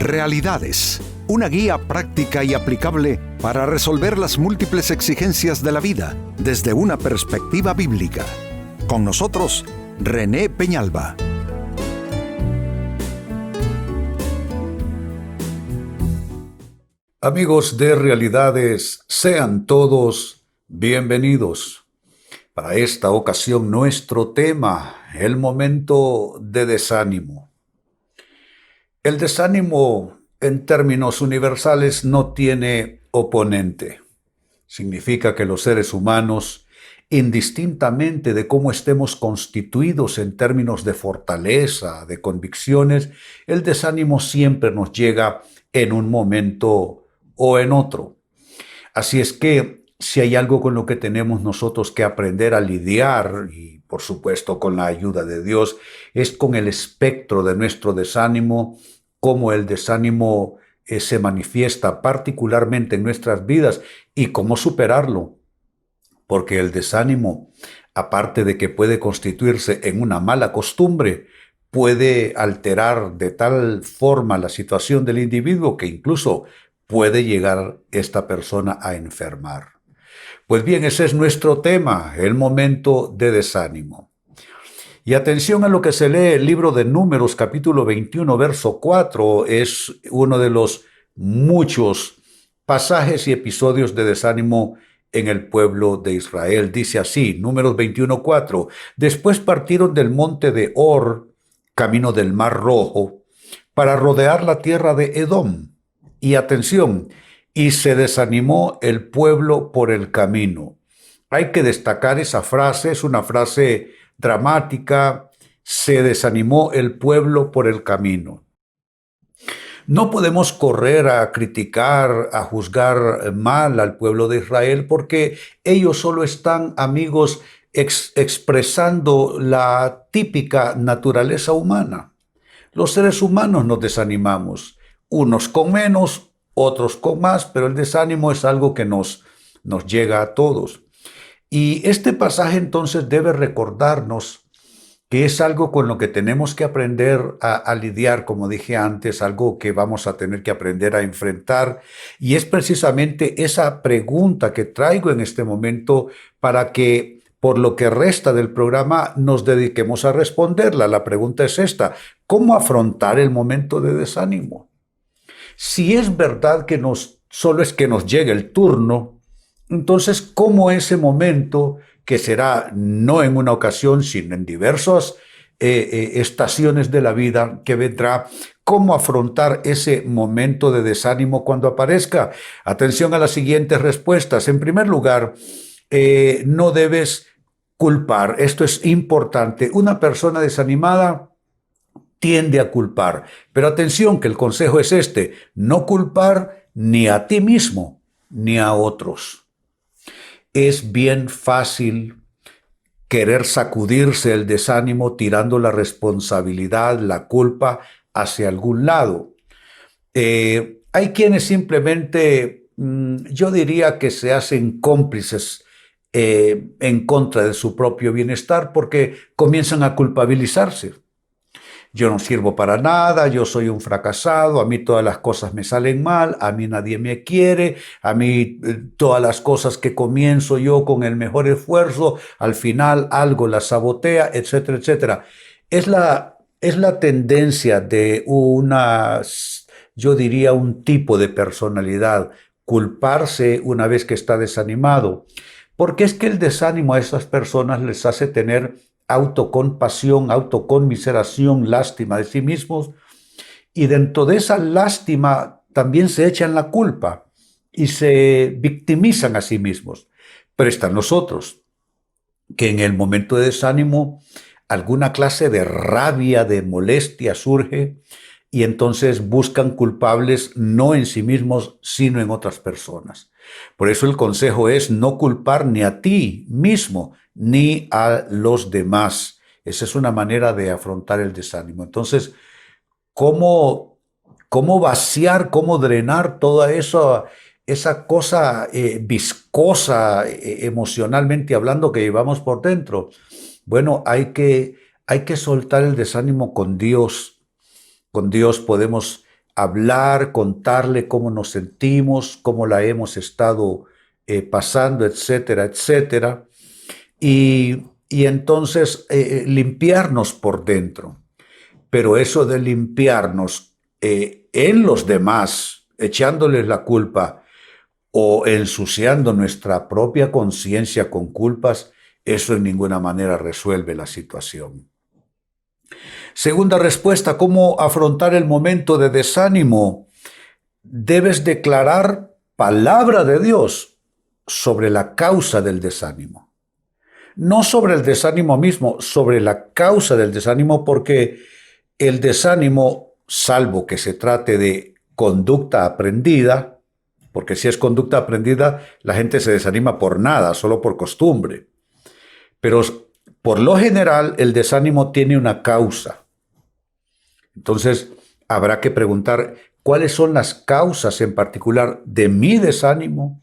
Realidades, una guía práctica y aplicable para resolver las múltiples exigencias de la vida desde una perspectiva bíblica. Con nosotros, René Peñalba. Amigos de Realidades, sean todos bienvenidos. Para esta ocasión, nuestro tema, el momento de desánimo. El desánimo, en términos universales, no tiene oponente. Significa que los seres humanos, indistintamente de cómo estemos constituidos en términos de fortaleza, de convicciones, el desánimo siempre nos llega en un momento o en otro. Así es que si hay algo con lo que tenemos nosotros que aprender a lidiar, y por supuesto con la ayuda de Dios, es con el espectro de nuestro desánimo, cómo el desánimo se manifiesta particularmente en nuestras vidas y cómo superarlo. Porque el desánimo, aparte de que puede constituirse en una mala costumbre, puede alterar de tal forma la situación del individuo que incluso puede llegar esta persona a enfermar. Pues bien, ese es nuestro tema, el momento de desánimo. Y atención a lo que se lee el libro de Números, capítulo 21, verso 4, es uno de los muchos pasajes y episodios de desánimo en el pueblo de Israel. Dice así, Números 21, 4, después partieron del monte de Hor, camino del Mar Rojo, para rodear la tierra de Edom. Y atención, y se desanimó el pueblo por el camino. Hay que destacar esa frase, es una frase dramática, se desanimó el pueblo por el camino. No podemos correr a criticar, a juzgar mal al pueblo de Israel porque ellos solo están, amigos, expresando la típica naturaleza humana. Los seres humanos nos desanimamos, unos con menos, otros con más, pero el desánimo es algo que nos llega a todos. Y este pasaje entonces debe recordarnos que es algo con lo que tenemos que aprender a lidiar, como dije antes, algo que vamos a tener que aprender a enfrentar. Y es precisamente esa pregunta que traigo en este momento para que por lo que resta del programa nos dediquemos a responderla. La pregunta es esta: ¿cómo afrontar el momento de desánimo? Si es verdad que solo es que nos llegue el turno, entonces, ¿cómo ese momento, que será no en una ocasión, sino en diversas estaciones de la vida que vendrá, cómo afrontar ese momento de desánimo cuando aparezca? Atención a las siguientes respuestas. En primer lugar, no debes culpar. Esto es importante. Una persona desanimada tiende a culpar. Pero atención, que el consejo es este: no culpar ni a ti mismo ni a otros. Es bien fácil querer sacudirse el desánimo tirando la responsabilidad, la culpa hacia algún lado. Hay quienes simplemente, yo diría que se hacen cómplices en contra de su propio bienestar porque comienzan a culpabilizarse. Yo no sirvo para nada, yo soy un fracasado, a mí todas las cosas me salen mal, a mí nadie me quiere, a mí todas las cosas que comienzo yo con el mejor esfuerzo, al final algo las sabotea, etcétera, etcétera. Es la tendencia de yo diría, un tipo de personalidad, culparse una vez que está desanimado, porque es que el desánimo a esas personas les hace tener autocompasión, autoconmiseración, lástima de sí mismos, y dentro de esa lástima también se echan la culpa y se victimizan a sí mismos. Pero están los otros, que en el momento de desánimo alguna clase de rabia, de molestia surge y entonces buscan culpables no en sí mismos, sino en otras personas. Por eso el consejo es no culpar ni a ti mismo, ni a los demás. Esa es una manera de afrontar el desánimo. Entonces, ¿cómo vaciar, cómo drenar toda esa cosa viscosa, emocionalmente hablando, que llevamos por dentro? Bueno, hay que soltar el desánimo con Dios. Con Dios podemos hablar, contarle cómo nos sentimos, cómo la hemos estado pasando, etcétera, etcétera. Y entonces limpiarnos por dentro. Pero eso de limpiarnos en los demás, echándoles la culpa o ensuciando nuestra propia conciencia con culpas, eso en ninguna manera resuelve la situación. Segunda respuesta, ¿cómo afrontar el momento de desánimo? Debes declarar palabra de Dios sobre la causa del desánimo. No sobre el desánimo mismo, sobre la causa del desánimo, porque el desánimo, salvo que se trate de conducta aprendida, porque si es conducta aprendida, la gente se desanima por nada, solo por costumbre. Pero por lo general, el desánimo tiene una causa. Entonces, habrá que preguntar cuáles son las causas en particular de mi desánimo.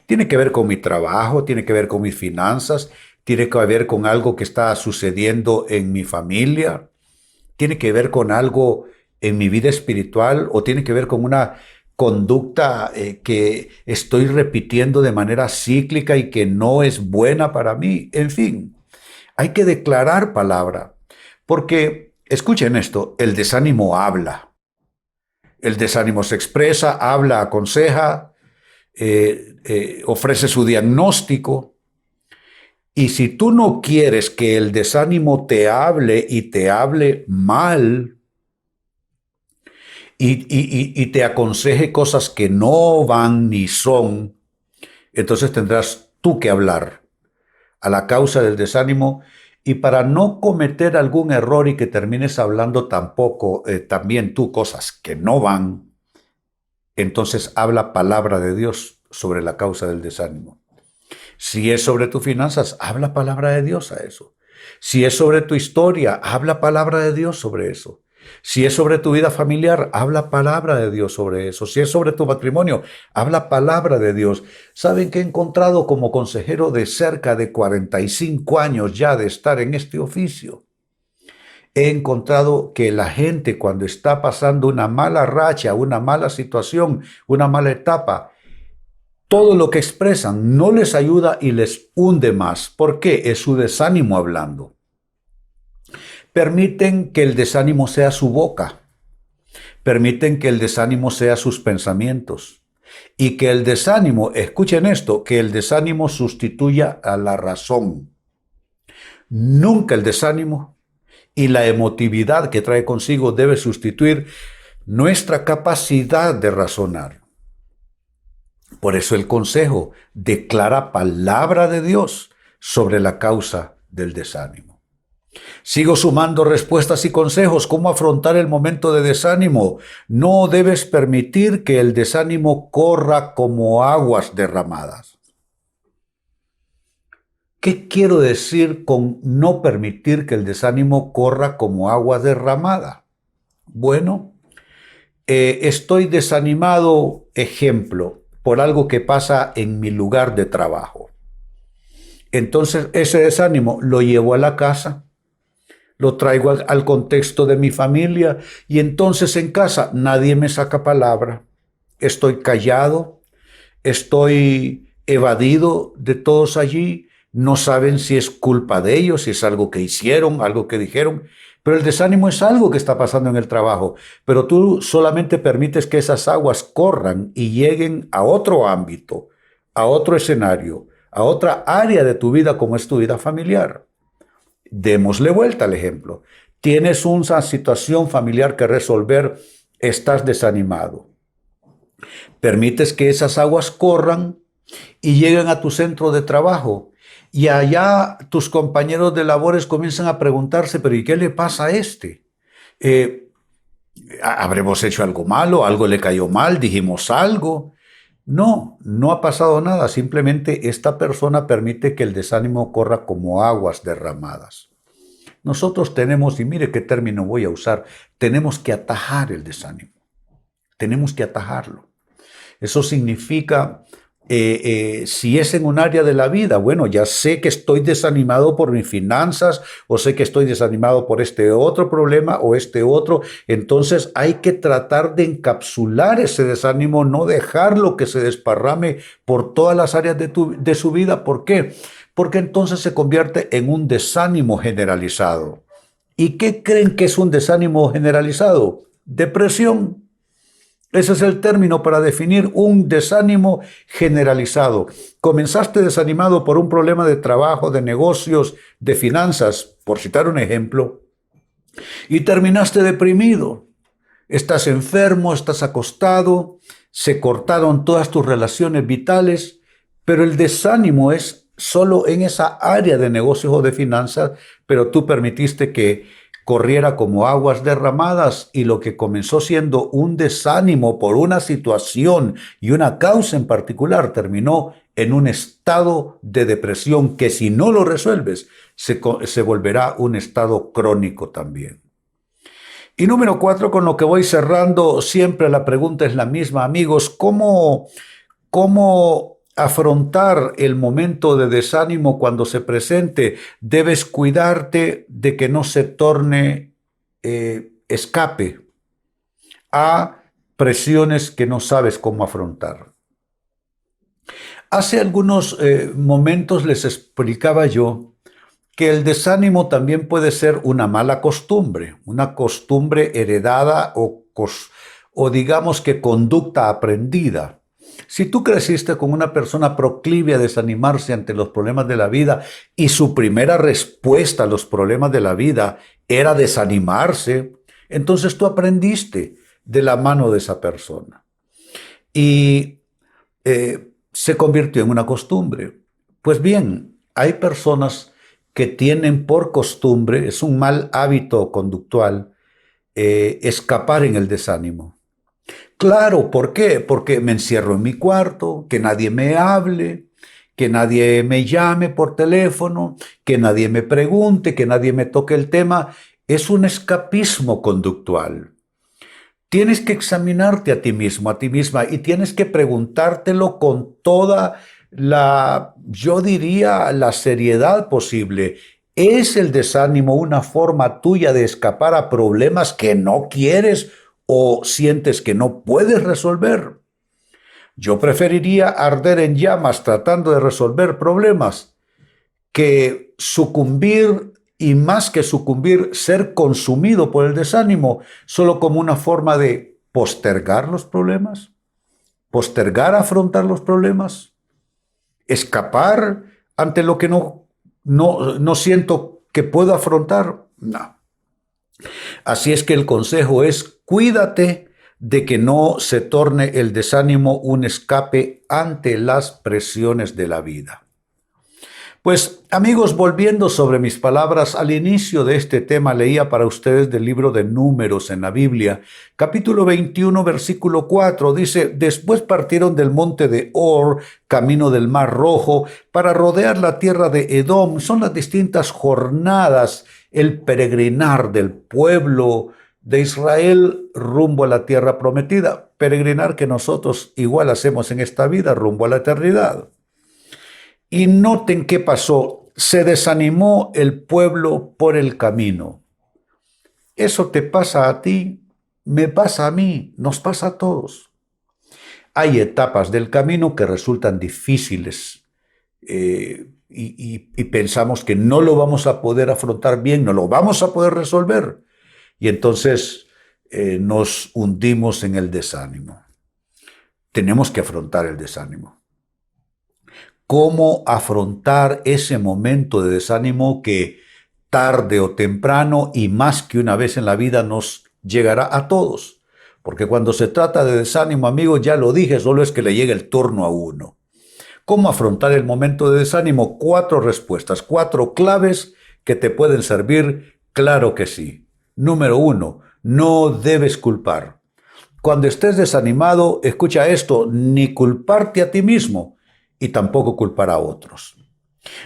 Tiene que ver con mi trabajo, tiene que ver con mis finanzas, tiene que ver con algo que está sucediendo en mi familia, tiene que ver con algo en mi vida espiritual o tiene que ver con una conducta que estoy repitiendo de manera cíclica y que no es buena para mí. En fin, hay que declarar palabra, porque, escuchen esto, el desánimo habla. El desánimo se expresa, habla, aconseja, ofrece su diagnóstico. Y si tú no quieres que el desánimo te hable y te hable mal y te aconseje cosas que no van ni son, entonces tendrás tú que hablar a la causa del desánimo y para no cometer algún error y que termines hablando tampoco también tú cosas que no van, entonces habla palabra de Dios sobre la causa del desánimo. Si es sobre tus finanzas, habla palabra de Dios a eso. Si es sobre tu historia, habla palabra de Dios sobre eso. Si es sobre tu vida familiar, habla palabra de Dios sobre eso. Si es sobre tu matrimonio, habla palabra de Dios. ¿Saben qué he encontrado como consejero de cerca de 45 años ya de estar en este oficio? He encontrado que la gente cuando está pasando una mala racha, una mala situación, una mala etapa, todo lo que expresan no les ayuda y les hunde más. ¿Por qué? Es su desánimo hablando. Permiten que el desánimo sea su boca. Permiten que el desánimo sea sus pensamientos. Y que el desánimo, escuchen esto, que el desánimo sustituya a la razón. Nunca el desánimo y la emotividad que trae consigo debe sustituir nuestra capacidad de razonar. Por eso el consejo, declara palabra de Dios sobre la causa del desánimo. Sigo sumando respuestas y consejos. ¿Cómo afrontar el momento de desánimo? No debes permitir que el desánimo corra como aguas derramadas. ¿Qué quiero decir con no permitir que el desánimo corra como agua derramada? Bueno, estoy desanimado, ejemplo, por algo que pasa en mi lugar de trabajo. Entonces ese desánimo lo llevo a la casa, lo traigo al contexto de mi familia y entonces en casa nadie me saca palabra. Estoy callado, estoy evadido de todos allí, no saben si es culpa de ellos, si es algo que hicieron, algo que dijeron. Pero el desánimo es algo que está pasando en el trabajo, pero tú solamente permites que esas aguas corran y lleguen a otro ámbito, a otro escenario, a otra área de tu vida como es tu vida familiar. Démosle vuelta al ejemplo. Tienes una situación familiar que resolver, estás desanimado. Permites que esas aguas corran y lleguen a tu centro de trabajo. Y allá tus compañeros de labores comienzan a preguntarse, pero ¿y qué le pasa a este? ¿Habremos hecho algo malo? ¿Algo le cayó mal? ¿Dijimos algo? No, no ha pasado nada. Simplemente esta persona permite que el desánimo corra como aguas derramadas. Nosotros tenemos, y mire qué término voy a usar, tenemos que atajar el desánimo. Tenemos que atajarlo. Eso significa Si es en un área de la vida, bueno, ya sé que estoy desanimado por mis finanzas o sé que estoy desanimado por este otro problema o este otro, entonces hay que tratar de encapsular ese desánimo, no dejarlo que se desparrame por todas las áreas de su vida. ¿Por qué? Porque entonces se convierte en un desánimo generalizado. ¿Y qué creen que es un desánimo generalizado? Depresión. Ese es el término para definir un desánimo generalizado. Comenzaste desanimado por un problema de trabajo, de negocios, de finanzas, por citar un ejemplo, y terminaste deprimido. Estás enfermo, estás acostado, se cortaron todas tus relaciones vitales, pero el desánimo es solo en esa área de negocios o de finanzas, pero tú permitiste que corriera como aguas derramadas y lo que comenzó siendo un desánimo por una situación y una causa en particular terminó en un estado de depresión que si no lo resuelves se volverá un estado crónico también. Y número 4, con lo que voy cerrando, siempre la pregunta es la misma, amigos, ¿cómo afrontar el momento de desánimo cuando se presente? Debes cuidarte de que no se torne escape a presiones que no sabes cómo afrontar. Hace algunos momentos les explicaba yo que el desánimo también puede ser una mala costumbre, una costumbre heredada o digamos que conducta aprendida. Si tú creciste con una persona proclive a desanimarse ante los problemas de la vida y su primera respuesta a los problemas de la vida era desanimarse, entonces tú aprendiste de la mano de esa persona. Y se convirtió en una costumbre. Pues bien, hay personas que tienen por costumbre, es un mal hábito conductual, escapar en el desánimo. Claro, ¿por qué? Porque me encierro en mi cuarto, que nadie me hable, que nadie me llame por teléfono, que nadie me pregunte, que nadie me toque el tema. Es un escapismo conductual. Tienes que examinarte a ti mismo, a ti misma, y tienes que preguntártelo con toda yo diría, la seriedad posible. ¿Es el desánimo una forma tuya de escapar a problemas que no quieres o sientes que no puedes resolver? Yo preferiría arder en llamas tratando de resolver problemas que sucumbir y más que sucumbir, ser consumido por el desánimo solo como una forma de postergar los problemas, postergar afrontar los problemas, escapar ante lo que no siento que puedo afrontar. No. Así es que el consejo es cuídate de que no se torne el desánimo un escape ante las presiones de la vida. Pues amigos, volviendo sobre mis palabras, al inicio de este tema leía para ustedes del libro de Números en la Biblia, capítulo 21, versículo 4, dice, después partieron del monte de Or, camino del Mar Rojo, para rodear la tierra de Edom. Son las distintas jornadas, el peregrinar del pueblo de Israel rumbo a la tierra prometida, peregrinar que nosotros igual hacemos en esta vida rumbo a la eternidad. Y noten qué pasó, se desanimó el pueblo por el camino. Eso te pasa a ti, me pasa a mí, nos pasa a todos. Hay etapas del camino que resultan difíciles y pensamos que no lo vamos a poder afrontar bien, no lo vamos a poder resolver. Y entonces nos hundimos en el desánimo. Tenemos que afrontar el desánimo. ¿Cómo afrontar ese momento de desánimo que tarde o temprano y más que una vez en la vida nos llegará a todos? Porque cuando se trata de desánimo, amigos, ya lo dije, solo es que le llegue el turno a uno. ¿Cómo afrontar el momento de desánimo? 4 respuestas, 4 claves que te pueden servir. Claro que sí. Número 1, no debes culpar. Cuando estés desanimado, escucha esto, ni culparte a ti mismo y tampoco culpar a otros.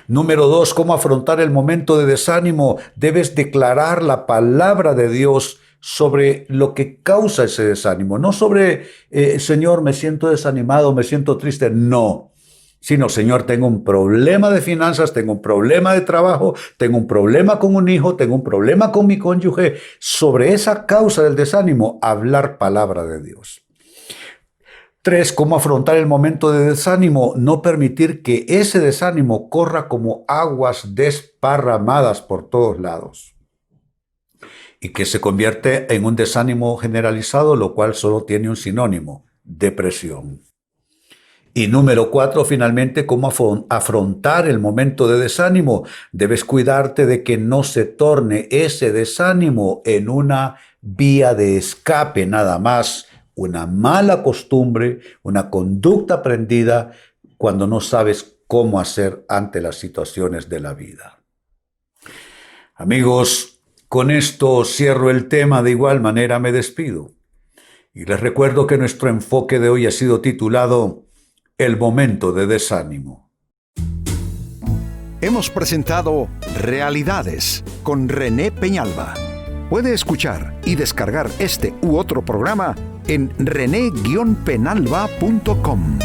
Número 2, ¿cómo afrontar el momento de desánimo? Debes declarar la palabra de Dios sobre lo que causa ese desánimo, no sobre, Señor, me siento desanimado, me siento triste, no, sino, Señor, tengo un problema de finanzas, tengo un problema de trabajo, tengo un problema con un hijo, tengo un problema con mi cónyuge. Sobre esa causa del desánimo, hablar palabra de Dios. 3. ¿Cómo afrontar el momento de desánimo? No permitir que ese desánimo corra como aguas desparramadas por todos lados y que se convierte en un desánimo generalizado, lo cual solo tiene un sinónimo: depresión. Y número 4, finalmente, ¿cómo afrontar el momento de desánimo? Debes cuidarte de que no se torne ese desánimo en una vía de escape nada más, una mala costumbre, una conducta aprendida cuando no sabes cómo hacer ante las situaciones de la vida. Amigos, con esto cierro el tema, de igual manera me despido. Y les recuerdo que nuestro enfoque de hoy ha sido titulado El momento de desánimo. Hemos presentado Realidades con René Peñalba. Puede escuchar y descargar este u otro programa en rene-penalba.com.